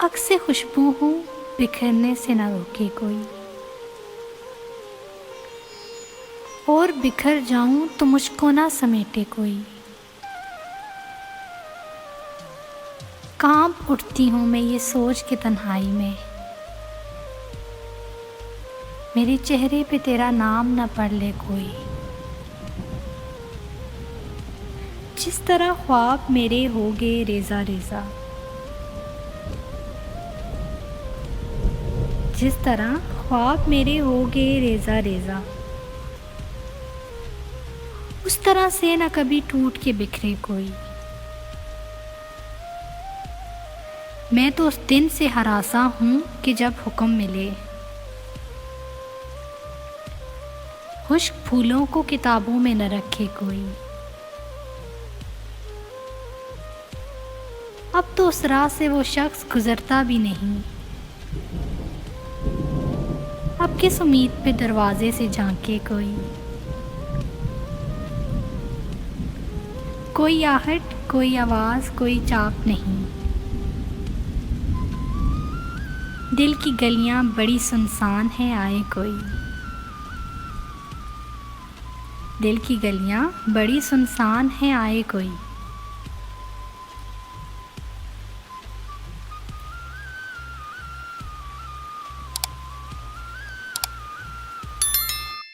अक्से खुशबू हूँ, बिखरने से न रोके कोई, और बिखर जाऊं तो मुझको ना समेटे कोई। कांप उठती हूँ मैं ये सोच के तन्हाई में, मेरे चेहरे पे तेरा नाम न पढ़ ले कोई। जिस तरह ख्वाब मेरे हो गए रेज़ा रेज़ा, जिस तरह ख्वाब मेरे हो गए रेज़ा रेज़ा, उस तरह से न कभी टूट के बिखरे कोई। मैं तो उस दिन से हरासा हूँ कि जब हुक्म मिले, खुश्क फूलों को किताबों में न रखे कोई। अब तो उस राह से वो शख्स गुजरता भी नहीं, अब किस उम्मीद पे दरवाजे से झांके कोई। कोई आहट, कोई आवाज़, कोई चाप नहीं, दिल की गलियां बड़ी सुनसान है आए कोई। दिल की गलियां बड़ी सुनसान है आए कोई।